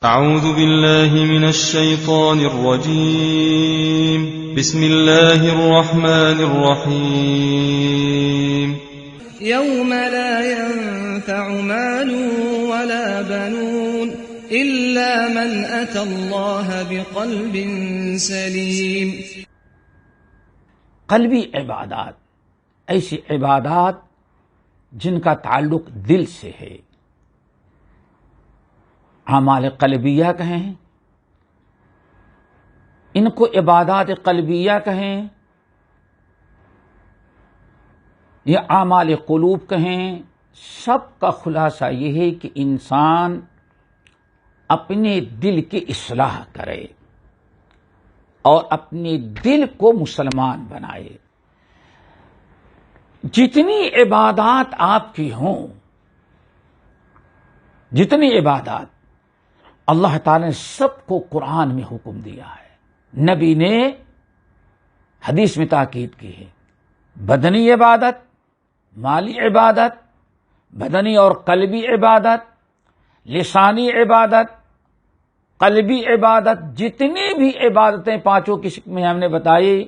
أعوذ بالله من الشيطان الرجيم. بسم الله الرحمن الرحيم. يوم لا ينفع مال ولا بنون إلا من أتى الله بقلب سليم. قلبی عبادات ایسی عبادات جن کا تعلق دل سے ہے، اعمال قلبیہ کہیں، ان کو عبادات قلبیہ کہیں یا اعمال قلوب کہیں، سب کا خلاصہ یہ ہے کہ انسان اپنے دل کی اصلاح کرے اور اپنے دل کو مسلمان بنائے. جتنی عبادات آپ کی ہوں، جتنی عبادات اللہ تعالی نے سب کو قرآن میں حکم دیا ہے، نبی نے حدیث میں تاکید کی ہے. بدنی عبادت، مالی عبادت، بدنی اور قلبی عبادت، لسانی عبادت، قلبی عبادت، جتنی بھی عبادتیں پانچوں کی شکل میں ہم نے بتائی،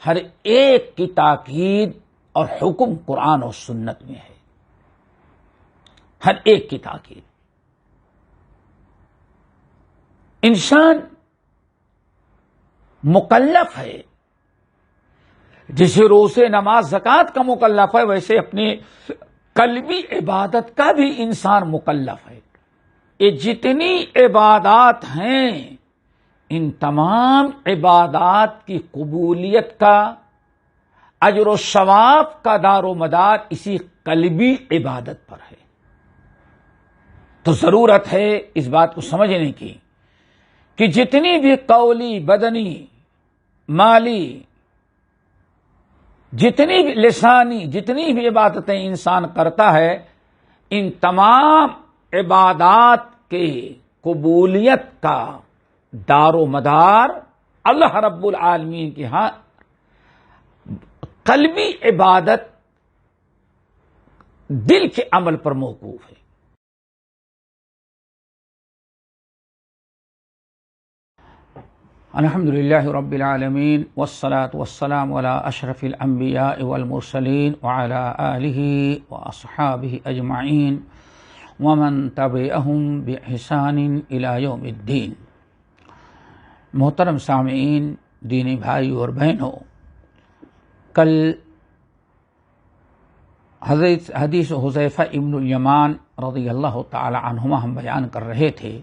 ہر ایک کی تاکید اور حکم قرآن اور سنت میں ہے. ہر ایک کی تاکید. انسان مکلف ہے، جیسے روزے، نماز، زکوٰۃ کا مکلف ہے، ویسے اپنی قلبی عبادت کا بھی انسان مکلف ہے. یہ جتنی عبادات ہیں، ان تمام عبادات کی قبولیت کا، اجر و ثواب کا دار و مدار اسی قلبی عبادت پر ہے. تو ضرورت ہے اس بات کو سمجھنے کی کہ جتنی بھی قولی، بدنی، مالی، جتنی بھی لسانی، جتنی بھی عبادتیں انسان کرتا ہے، ان تمام عبادات کے قبولیت کا دار و مدار اللہ رب العالمین کے ہاں قلبی عبادت، دل کے عمل پر موقوف ہے. الحمدللہ رب العالمین والصلاة والسلام علی اشرف الانبیاء والمرسلین وعلی آلہ واصحابہ اجمعین ومن تبعہم بإحسان الی یوم الدین. محترم سامعین، دینی بھائی اور بہنوں، کل حدیث حذیفہ ابن الیمان رضی اللہ تعالی عنہما ہم بیان کر رہے تھے،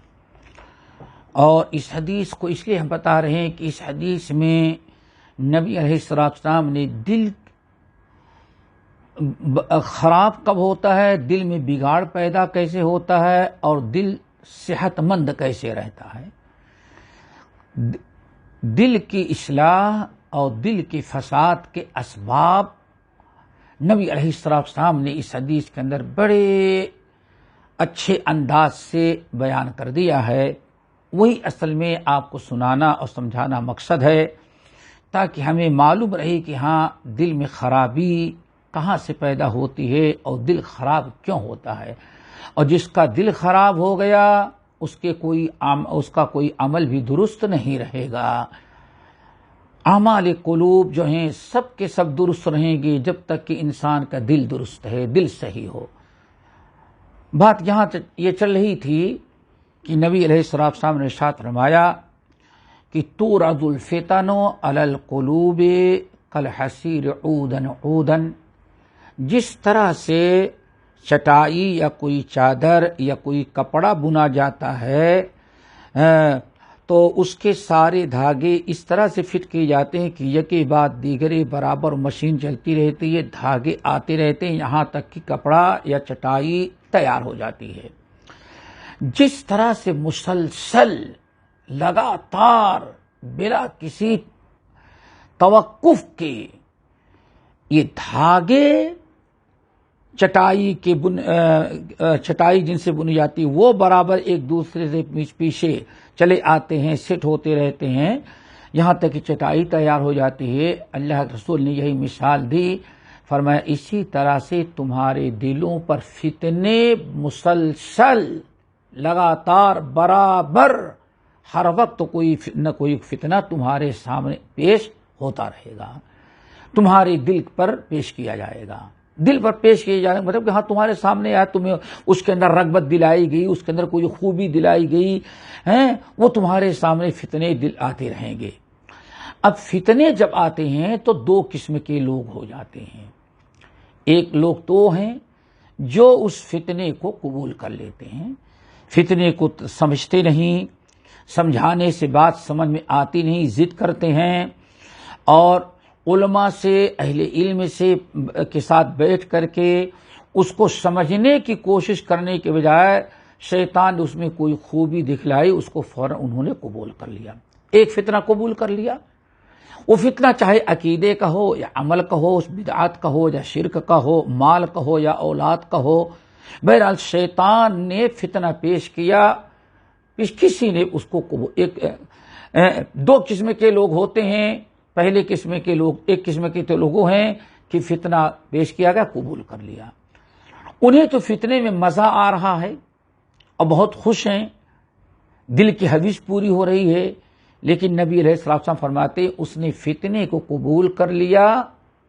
اور اس حدیث کو اس لیے ہم بتا رہے ہیں کہ اس حدیث میں نبی علیہ السلام نے دل خراب کب ہوتا ہے، دل میں بگاڑ پیدا کیسے ہوتا ہے، اور دل صحت مند کیسے رہتا ہے، دل کی اصلاح اور دل کے فساد کے اسباب نبی علیہ السلام نے اس حدیث کے اندر بڑے اچھے انداز سے بیان کر دیا ہے. وہی اصل میں آپ کو سنانا اور سمجھانا مقصد ہے، تاکہ ہمیں معلوم رہے کہ ہاں دل میں خرابی کہاں سے پیدا ہوتی ہے اور دل خراب کیوں ہوتا ہے، اور جس کا دل خراب ہو گیا اس کا کوئی عمل بھی درست نہیں رہے گا. اعمال قلوب جو ہیں سب کے سب درست رہیں گے جب تک کہ انسان کا دل درست ہے، دل صحیح ہو. بات یہاں یہ چل رہی تھی کہ نبی علیہ السلام نے ارشاد فرمایا کہ تورد الفتن علی القلوب کالحصیر عودا عودا. جس طرح سے چٹائی یا کوئی چادر یا کوئی کپڑا بنا جاتا ہے تو اس کے سارے دھاگے اس طرح سے فٹ کیے جاتے ہیں کہ یکے بعد دیگرے برابر مشین چلتی رہتی ہے، دھاگے آتے رہتے ہیں یہاں تک کہ کپڑا یا چٹائی تیار ہو جاتی ہے. جس طرح سے مسلسل لگاتار بلا کسی توقف کے یہ دھاگے چٹائی جن سے بنی جاتی وہ برابر ایک دوسرے سے پیچھے چلے آتے ہیں، سیٹ ہوتے رہتے ہیں یہاں تک کہ چٹائی تیار ہو جاتی ہے. اللہ کے رسول نے یہی مثال دی، فرمایا اسی طرح سے تمہارے دلوں پر فتنے مسلسل لگاتار برابر ہر وقت کوئی نہ کوئی فتنہ تمہارے سامنے پیش ہوتا رہے گا، تمہارے دل پر پیش کیا جائے گا، دل پر پیش کیا جائے گا، مطلب کہ ہاں تمہارے سامنے آیا، تمہیں اس کے اندر رغبت دلائی گئی، اس کے اندر کوئی خوبی دلائی گئی ہے، وہ تمہارے سامنے فتنے دل آتے رہیں گے۔ اب فتنے جب آتے ہیں تو دو قسم کے لوگ ہو جاتے ہیں۔ ایک لوگ تو ہیں جو اس فتنے کو قبول کر لیتے ہیں، فتنے کو سمجھتے نہیں، سمجھانے سے بات سمجھ میں آتی نہیں، ضد کرتے ہیں، اور علماء سے، اہل علم سے کے ساتھ بیٹھ کر کے اس کو سمجھنے کی کوشش کرنے کے بجائے شیطان نے اس میں کوئی خوبی دکھلائی، اس کو فوراً انہوں نے قبول کر لیا۔ ایک فتنہ قبول کر لیا، وہ فتنہ چاہے عقیدے کا ہو یا عمل کا ہو، بدعات کا ہو یا شرک کا ہو، مال کا ہو یا اولاد کا ہو، بہرحال شیطان نے فتنہ پیش کیا، کسی نے اس کو دو قسم کے لوگ ہوتے ہیں۔ پہلے قسم کے لوگ، ایک قسم کے تو لوگوں ہیں کہ فتنہ پیش کیا گیا، قبول کر لیا، انہیں تو فتنے میں مزہ آ رہا ہے اور بہت خوش ہیں، دل کی حویج پوری ہو رہی ہے، لیکن نبی علیہ السلام فرماتے اس نے فتنے کو قبول کر لیا،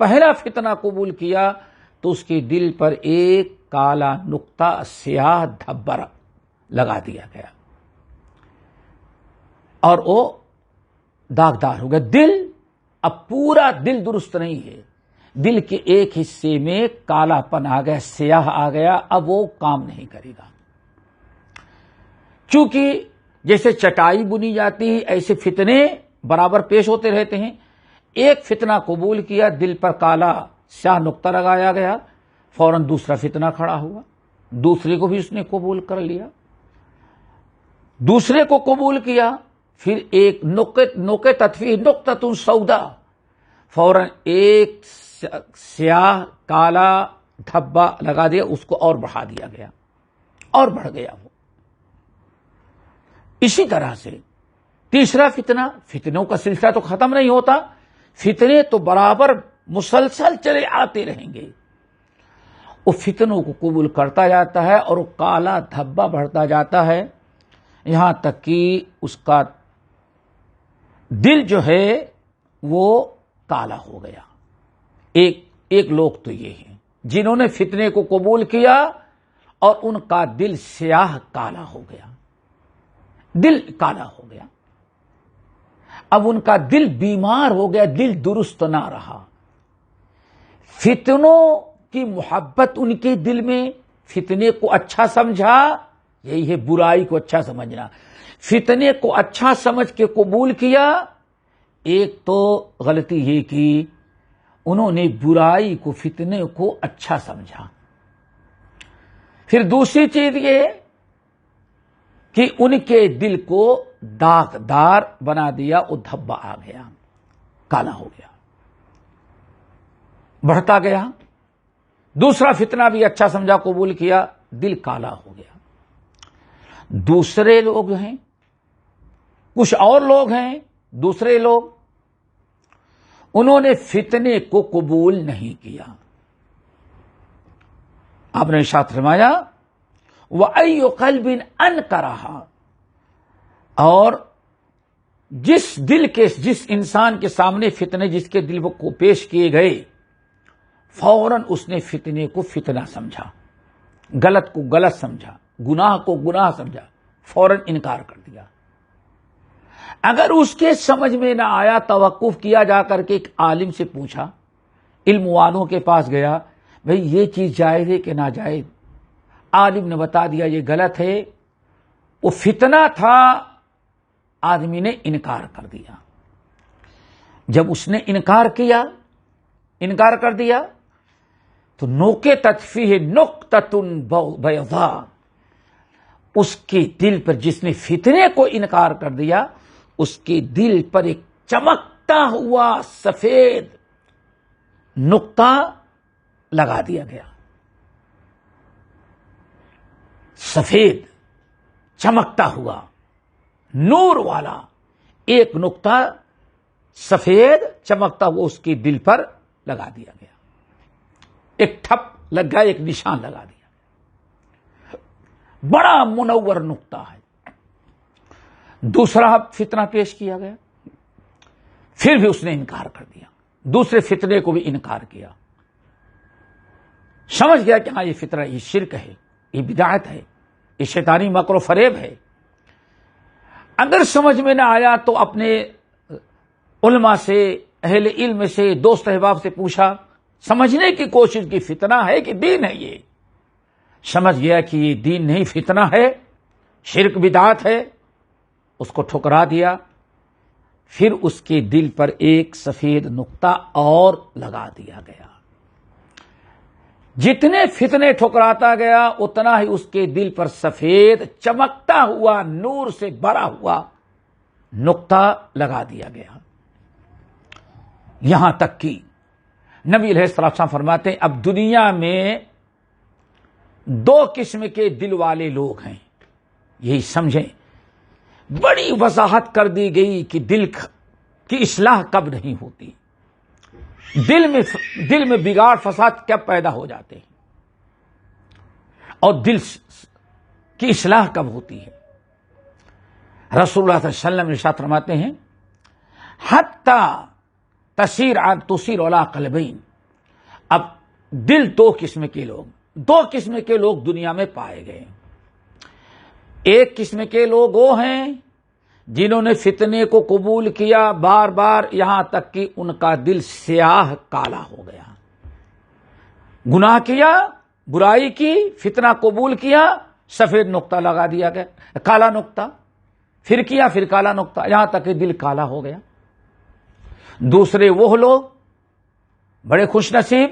پہلا فتنہ قبول کیا تو اس کے دل پر ایک کالا نقطہ، سیاہ دھبا لگا دیا گیا اور وہ داغدار ہو گیا۔ دل، اب پورا دل درست نہیں ہے، دل کے ایک حصے میں کالا پن آ گیا، سیاہ آ گیا، اب وہ کام نہیں کرے گا۔ چونکہ جیسے چٹائی بنی جاتی ہے ایسے فتنے برابر پیش ہوتے رہتے ہیں، ایک فتنہ قبول کیا، دل پر کالا سیاہ نقطہ لگایا گیا، فوراً دوسرا فتنہ کھڑا ہوا، دوسرے کو بھی اس نے قبول کر لیا، دوسرے کو قبول کیا، پھر ایک نوکے تطفیح نقطۃ سودا، فوراً ایک سیاہ کالا دھبا لگا دیا، اس کو اور بڑھا دیا گیا اور بڑھ گیا وہ۔ اسی طرح سے تیسرا فتنہ، فتنوں کا سلسلہ تو ختم نہیں ہوتا، فتنے تو برابر مسلسل چلے آتے رہیں گے، وہ فتنوں کو قبول کرتا جاتا ہے اور وہ کالا دھبا بڑھتا جاتا ہے، یہاں تک کہ اس کا دل جو ہے وہ کالا ہو گیا۔ ایک لوگ تو یہ ہیں جنہوں نے فتنے کو قبول کیا اور ان کا دل سیاہ کالا ہو گیا، دل کالا ہو گیا، اب ان کا دل بیمار ہو گیا، دل درست نہ رہا، فتنوں کی محبت ان کے دل میں، فتنے کو اچھا سمجھا، یہی ہے برائی کو اچھا سمجھنا، فتنے کو اچھا سمجھ کے قبول کیا۔ ایک تو غلطی یہ کی انہوں نے برائی کو، فتنے کو اچھا سمجھا، پھر دوسری چیز یہ کہ ان کے دل کو داغدار بنا دیا، وہ دھبا آ گیا، کالا ہو گیا، بڑھتا گیا، دوسرا فتنہ بھی اچھا سمجھا، قبول کیا، دل کالا ہو گیا۔ دوسرے لوگ ہیں، کچھ اور لوگ ہیں، دوسرے لوگ، انہوں نے فتنے کو قبول نہیں کیا۔ آپ نے ارشاد فرمایا وَأَيُّ قَلْبٍ أَنْكَرَهَا، اور جس انسان کے سامنے فتنے، جس کے دل کو پیش کیے گئے، فوراً اس نے فتنے کو فتنہ سمجھا، غلط کو غلط سمجھا، گناہ کو گناہ سمجھا، فوراً انکار کر دیا۔ اگر اس کے سمجھ میں نہ آیا، توقف کیا، جا کر کے ایک عالم سے پوچھا، علم والوں کے پاس گیا، بھئی یہ چیز جائز ہے کہ ناجائز؟ عالم نے بتا دیا یہ غلط ہے، وہ فتنہ تھا، آدمی نے انکار کر دیا۔ جب اس نے انکار کر دیا تو نوکے تطفیح نقطۃ بیضاء، اس کے دل پر، جس نے فتنے کو انکار کر دیا، اس کے دل پر ایک چمکتا ہوا سفید نقطہ لگا دیا گیا، سفید چمکتا ہوا نور والا ایک نقطہ سفید چمکتا ہوا اس کے دل پر لگا دیا گیا، ایک ٹھپ لگ گیا، ایک نشان لگا دیا۔ بڑا منور نقطہ ہے۔ دوسرا فتنہ پیش کیا گیا، پھر بھی اس نے انکار کر دیا، دوسرے فتنے کو بھی انکار کیا، سمجھ گیا کہ ہاں یہ فتنہ، یہ شرک ہے، یہ بدعت ہے، یہ شیطانی مکر و فریب ہے۔ اگر سمجھ میں نہ آیا تو اپنے علماء سے، اہل علم سے، دوست احباب سے پوچھا، سمجھنے کی کوشش کی فتنہ ہے کہ دین ہے۔ یہ سمجھ گیا کہ یہ دین نہیں، فتنہ ہے، شرک بدعت ہے، اس کو ٹھکرا دیا۔ پھر اس کے دل پر ایک سفید نقطہ اور لگا دیا گیا۔ جتنے فتنے ٹھکراتا گیا اتنا ہی اس کے دل پر سفید چمکتا ہوا، نور سے بھرا ہوا نقطہ لگا دیا گیا۔ یہاں تک کہ نبی علیہ السلام فرماتے ہیں اب دنیا میں دو قسم کے دل والے لوگ ہیں، یہی سمجھیں۔ بڑی وضاحت کر دی گئی کہ دل کی اصلاح کب نہیں ہوتی، دل میں بگاڑ فساد کب پیدا ہو جاتے ہیں، اور دل کی اصلاح کب ہوتی ہے۔ رسول اللہ صلی اللہ علیہ وسلم ارشاد فرماتے ہیں حتی تصیر علی قلبین، اب دل دو قسم کے لوگ دنیا میں پائے گئے۔ ایک قسم کے لوگ وہ ہیں جنہوں نے فتنے کو قبول کیا بار بار، یہاں تک کہ ان کا دل سیاہ کالا ہو گیا، گناہ کیا، برائی کی، فتنہ قبول کیا، سفید نقطہ لگا دیا گیا، کالا نقطہ، پھر کیا، پھر کالا نقطہ، یہاں تک کہ دل کالا ہو گیا۔ دوسرے وہ لوگ بڑے خوش نصیب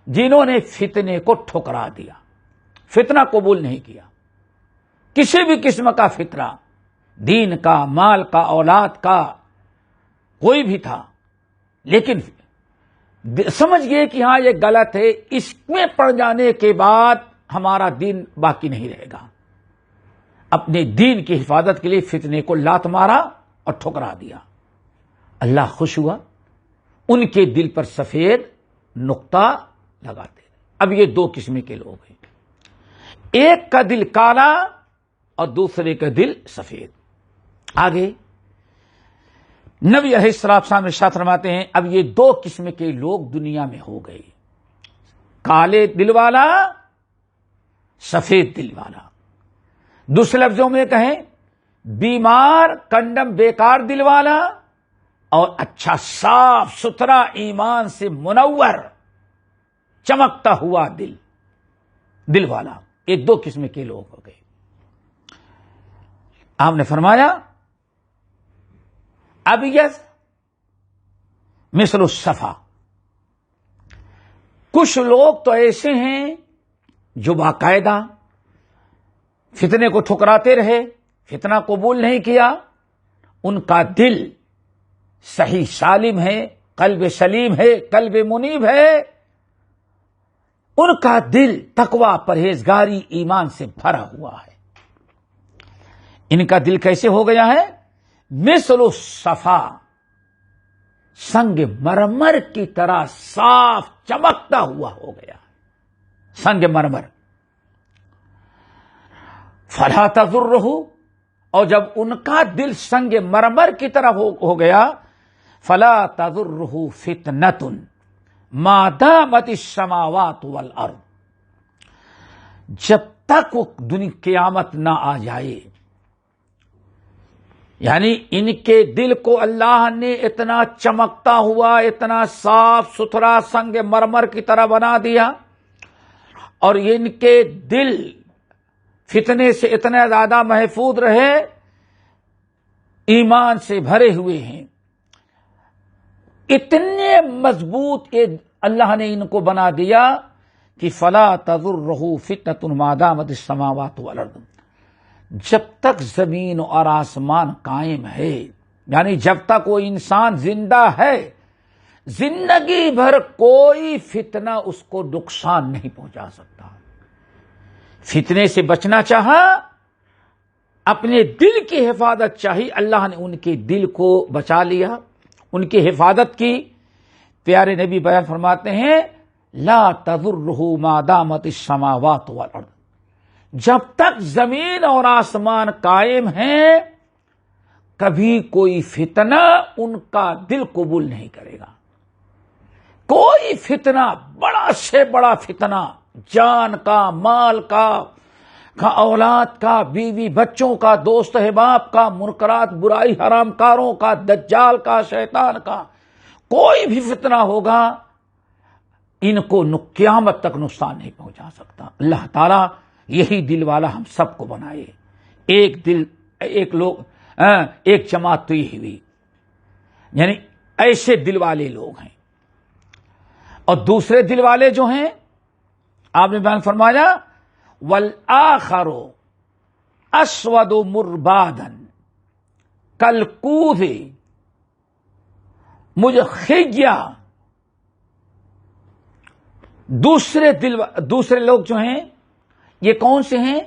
جنہوں نے فتنے کو ٹھکرا دیا، فتنہ قبول نہیں کیا، کسی بھی قسم کا فتنہ، دین کا، مال کا، اولاد کا، کوئی بھی تھا، لیکن سمجھ گئے کہ ہاں یہ غلط ہے، اس میں پڑ جانے کے بعد ہمارا دین باقی نہیں رہے گا، اپنے دین کی حفاظت کے لیے فتنے کو لات مارا اور ٹھکرا دیا۔ اللہ خوش ہوا، ان کے دل پر سفید نقطہ لگاتے۔ اب یہ دو قسم کے لوگ ہیں، ایک کا دل کالا اور دوسرے کا دل سفید۔ آگے نبی علیہ السلام ارشاد فرماتے ہیں اب یہ دو قسم کے لوگ دنیا میں ہو گئے، کالے دل والا، سفید دل والا۔ دوسرے لفظوں میں کہیں بیمار، کنڈم، بیکار دل والا، اور اچھا صاف ستھرا ایمان سے منور چمکتا ہوا دل والا، ایک دو قسم کے لوگ ہو گئے۔ آپ نے فرمایا ابیض مثل الصفا، کچھ لوگ تو ایسے ہیں جو باقاعدہ فتنے کو ٹھکراتے رہے، فتنہ قبول نہیں کیا، ان کا دل صحیح سالم ہے، قلب سلیم ہے، قلب منیب ہے، ان کا دل تقوی، پرہیزگاری، ایمان سے بھرا ہوا ہے۔ ان کا دل کیسے ہو گیا ہے؟ مثل الصفا، سنگ مرمر کی طرح صاف چمکتا ہوا ہو گیا، سنگ مرمر۔ فلا تضرہ، اور جب ان کا دل سنگ مرمر کی طرح ہو گیا، فلا تضرہ فتنۃ ما دامت السماوات والارض، جب تک وہ قیامت نہ آ جائے، یعنی ان کے دل کو اللہ نے اتنا چمکتا ہوا، اتنا صاف ستھرا سنگ مرمر کی طرح بنا دیا، اور ان کے دل فتنے سے اتنا زیادہ محفوظ رہے، ایمان سے بھرے ہوئے ہیں، اتنے مضبوط اللہ نے ان کو بنا دیا کہ فلا تضرہ فتنۃ ما دامت السماوات والارض، جب تک زمین اور آسمان قائم ہے، یعنی جب تک وہ انسان زندہ ہے، زندگی بھر کوئی فتنہ اس کو نقصان نہیں پہنچا سکتا۔ فتنے سے بچنا چاہا، اپنے دل کی حفاظت چاہی، اللہ نے ان کے دل کو بچا لیا، ان کی حفاظت کی۔ پیارے نبی بیان فرماتے ہیں لا تضرہ ما دامت السماوات والارض، جب تک زمین اور آسمان قائم ہیں کبھی کوئی فتنہ ان کا دل قبول نہیں کرے گا. کوئی فتنہ، بڑا سے بڑا فتنہ، جان کا، مال کا، اولاد کا، بیوی بچوں کا، دوست احباب کا، منکرات برائی حرام کاروں کا، دجال کا، شیطان کا، کوئی بھی فتنہ ہوگا ان کو قیامت تک نقصان نہیں پہنچا سکتا. اللہ تعالیٰ یہی دل والا ہم سب کو بنائے. ایک دل، ایک جماعت تو یہ ہوئی، یعنی ایسے دل والے لوگ ہیں. اور دوسرے دل والے جو ہیں آپ نے بیان فرمایا والآخر اسود مربادا کالکوذ مجخیا. دوسرے لوگ جو ہیں یہ کون سے ہیں؟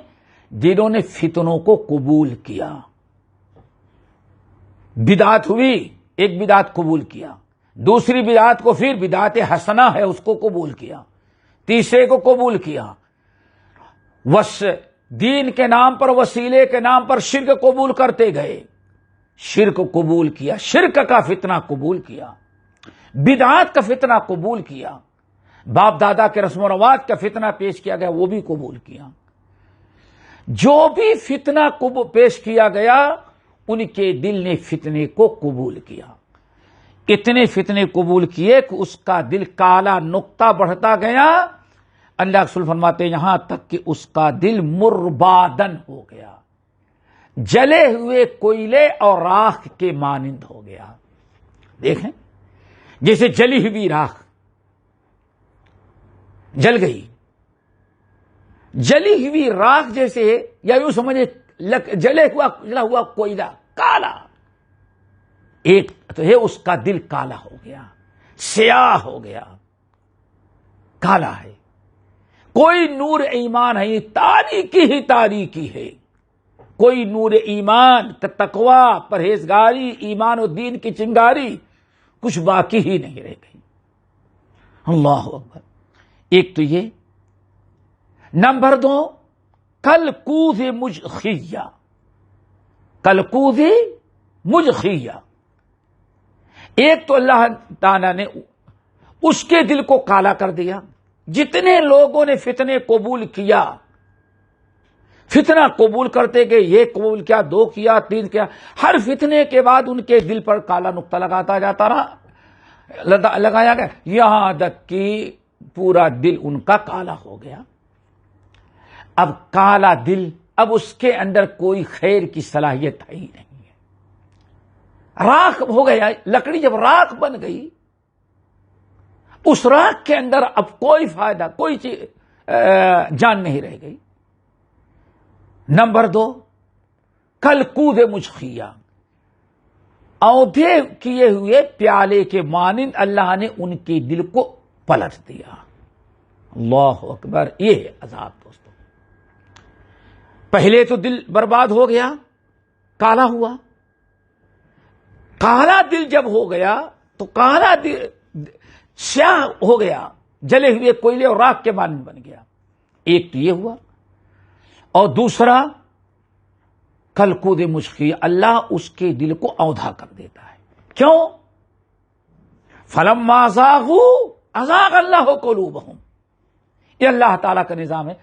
جنہوں نے فتنوں کو قبول کیا. بدعت ہوئی، ایک بدعت قبول کیا، دوسری بدعت کو پھر بدعت حسنہ ہے اس کو قبول کیا، تیسرے کو قبول کیا، دین کے نام پر، وسیلے کے نام پر شرک قبول کرتے گئے، شرک قبول کیا، شرک کا فتنہ قبول کیا، بدعات کا فتنہ قبول کیا، باپ دادا کے رسم و رواج کا فتنہ پیش کیا گیا وہ بھی قبول کیا. جو بھی فتنہ پیش کیا گیا ان کے دل نے فتنے کو قبول کیا. اتنے فتنے قبول کیے کہ اس کا دل کالا نقطہ بڑھتا گیا. اللہ رسول فرماتے ہیں یہاں تک کہ اس کا دل مربادن ہو گیا، جلے ہوئے کوئلے اور راکھ کے مانند ہو گیا. دیکھیں جیسے جلی ہوئی راکھ جل گئی، جلی ہوئی راکھ جیسے، یا یوں سمجھے جلا ہوا کوئلہ کالا، ایک تو ہے اس کا دل کالا ہو گیا، سیاہ ہو گیا، کالا ہے. کوئی نور ایمان ہے، تاریکی ہی تاریکی ہے. کوئی نور ایمان، تقوی، پرہیزگاری، ایمان و دین کی چنگاری کچھ باقی ہی نہیں رہ گئی. اللہ اکبر. ایک تو یہ. نمبر 2 کالکوذ مجخیہ. کالکوذ مجخیہ. ایک تو اللہ تعالیٰ نے اس کے دل کو کالا کر دیا. جتنے لوگوں نے فتنے قبول کیا، فتنہ قبول کرتے گئے، یہ قبول کیا، 2 کیا، 3 کیا، ہر فتنے کے بعد ان کے دل پر کالا نقطہ لگاتا جاتا رہا، لگایا گیا، یہاں تک کہ پورا دل ان کا کالا ہو گیا. اب کالا دل، اب اس کے اندر کوئی خیر کی صلاحیت ہے ہی نہیں ہے. راکھ ہو گیا. لکڑی جب راکھ بن گئی، اس راکھ کے اندر اب کوئی فائدہ، کوئی چیز جان نہیں رہ گئی. نمبر 2 کالکوذ مجخیہ. اودھے کیے ہوئے پیالے کے مانند اللہ نے ان کے دل کو پلٹ دیا. اللہ اکبر. یہ ہے عذاب دوستو. پہلے تو دل برباد ہو گیا، کالا ہوا. کالا دل جب ہو گیا تو کالا دل سیاہ ہو گیا، جلے ہوئے کوئلے اور راکھ کے مانند بن گیا. ایک تو یہ ہوا. اور دوسرا کالکوذ مجخیہ، اللہ اس کے دل کو اودھا کر دیتا ہے. کیوں؟ فلما زاغوا ازاغ اللہ قلوبہم. یہ اللہ تعالیٰ کا نظام ہے.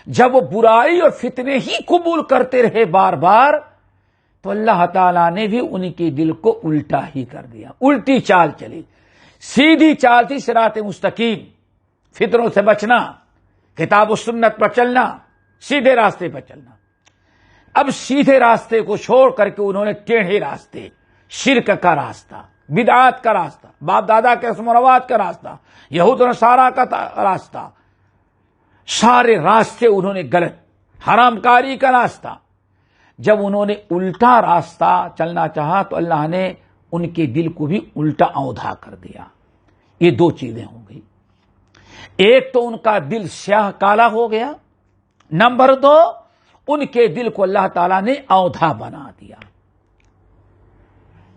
جب وہ برائی اور فتنے ہی قبول کرتے رہے بار بار تو اللہ تعالیٰ نے بھی ان کے دل کو الٹا ہی کر دیا. الٹی چال چلی. سیدھی چال تھی صراط مستقیم، فتنوں سے بچنا، کتاب و سنت پر چلنا، سیدھے راستے پر چلنا. اب سیدھے راستے کو چھوڑ کر کے انہوں نے ٹیڑھے راستے، شرک کا راستہ، بدعات کا راستہ، باپ دادا کے رسم و رواج کا راستہ، یہود و نصارہ کا راستہ، سارے راستے انہوں نے غلط، حرام کاری کا راستہ. جب انہوں نے الٹا راستہ چلنا چاہا تو اللہ نے ان کے دل کو بھی الٹا اودھا کر دیا. یہ 2 چیزیں ہو گئی. ایک تو ان کا دل سیاہ کالا ہو گیا. نمبر 2 ان کے دل کو اللہ تعالیٰ نے اودھا بنا دیا.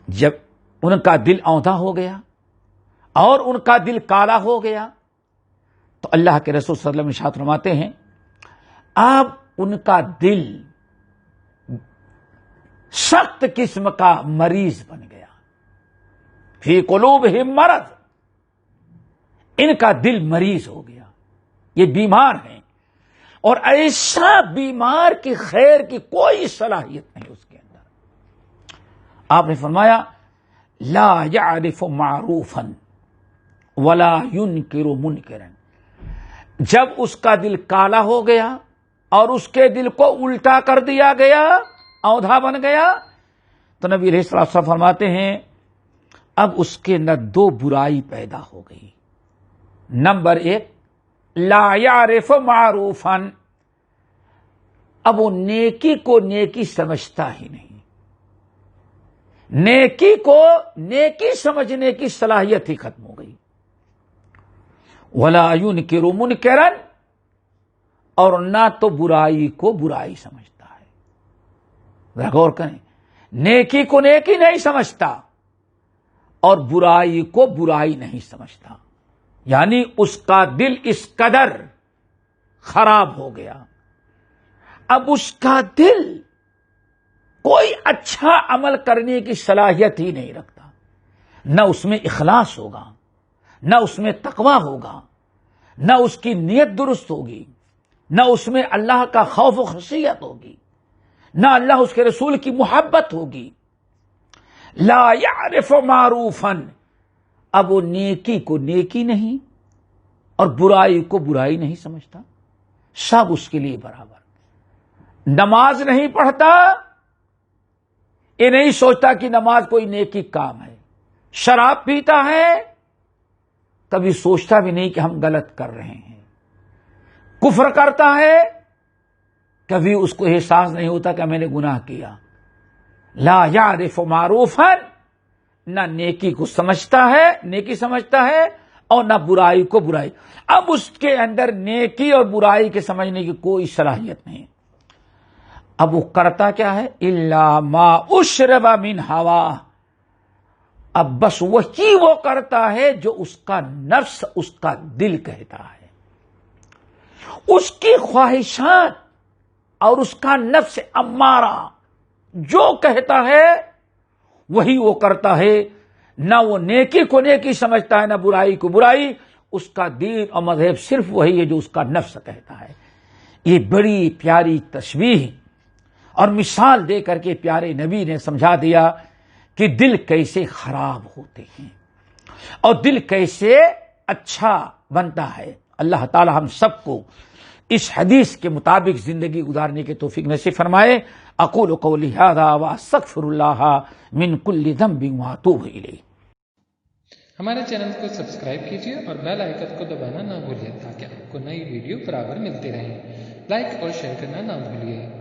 جب ان کا دل اودھا ہو گیا اور ان کا دل کالا ہو گیا تو اللہ کے رسول صلی اللہ علیہ وسلم ارشاد فرماتے ہیں آپ ان کا دل سخت قسم کا مریض بن گیا. فی قلوبہم مرض، ان کا دل مریض ہو گیا، یہ بیمار ہیں، اور ایسا بیمار کی خیر کی کوئی صلاحیت نہیں اس کے اندر. آپ نے فرمایا لا یعرف معروفا ولا ینکر منکرا. جب اس کا دل کالا ہو گیا اور اس کے دل کو الٹا کر دیا گیا، اوندھا بن گیا، تو نبی علیہ الصلوۃ والسلام فرماتے ہیں اب اس کے اندر دو برائی پیدا ہو گئی. نمبر ایک، لا یعرف معروفا، اب وہ نیکی کو نیکی سمجھتا ہی نہیں، نیکی کو نیکی سمجھنے کی صلاحیت ہی ختم ہو گئی. ولا ینکر منکرا، اور نہ تو برائی کو برائی سمجھتا ہے. ذرا غور کریں، نیکی کو نیکی نہیں سمجھتا اور برائی کو برائی نہیں سمجھتا، یعنی اس کا دل اس قدر خراب ہو گیا. اب اس کا دل کوئی اچھا عمل کرنے کی صلاحیت ہی نہیں رکھتا، نہ اس میں اخلاص ہوگا، نہ اس میں تقویٰ ہوگا، نہ اس کی نیت درست ہوگی، نہ اس میں اللہ کا خوف و خشیت ہوگی، نہ اللہ اس کے رسول کی محبت ہوگی. لا یعرف معروفا، اب وہ نیکی کو نیکی نہیں اور برائی کو برائی نہیں سمجھتا، سب اس کے لیے برابر. نماز نہیں پڑھتا، یہ نہیں سوچتا کہ نماز کوئی نیکی کام ہے. شراب پیتا ہے، کبھی سوچتا بھی نہیں کہ ہم غلط کر رہے ہیں. کفر کرتا ہے، کبھی اس کو احساس نہیں ہوتا کہ میں نے گناہ کیا. لا یعرف معروفا، نہ نیکی کو سمجھتا ہے، نیکی سمجھتا ہے، اور نہ برائی کو برائی. اب اس کے اندر نیکی اور برائی کے سمجھنے کی کوئی صلاحیت نہیں. اب وہ کرتا کیا ہے؟ الا ما اشرب من ہوا، اب بس وہی وہ کرتا ہے جو اس کا نفس، اس کا دل کہتا ہے. اس کی خواہشات اور اس کا نفس امارہ جو کہتا ہے وہی وہ کرتا ہے. نہ وہ نیکی کو نیکی سمجھتا ہے، نہ برائی کو برائی. اس کا دین اور مذہب صرف وہی ہے جو اس کا نفس کہتا ہے. یہ بڑی پیاری تشبیہ اور مثال دے کر کے پیارے نبی نے سمجھا دیا کہ دل کیسے خراب ہوتے ہیں اور دل کیسے اچھا بنتا ہے. اللہ تعالی ہم سب کو اس حدیث کے مطابق زندگی گزارنے کے توفیق نصیب فرمائے. اقول قولی ھذا واستغفر اللہ من کل ذنب واتوب الیہ. ہمارے چینل کو سبسکرائب کیجیے اور بیل آئکن کو دبانا نہ بھولیے تاکہ آپ کو نئی ویڈیو برابر ملتی رہیں. لائک اور شیئر کرنا نہ بھولیے.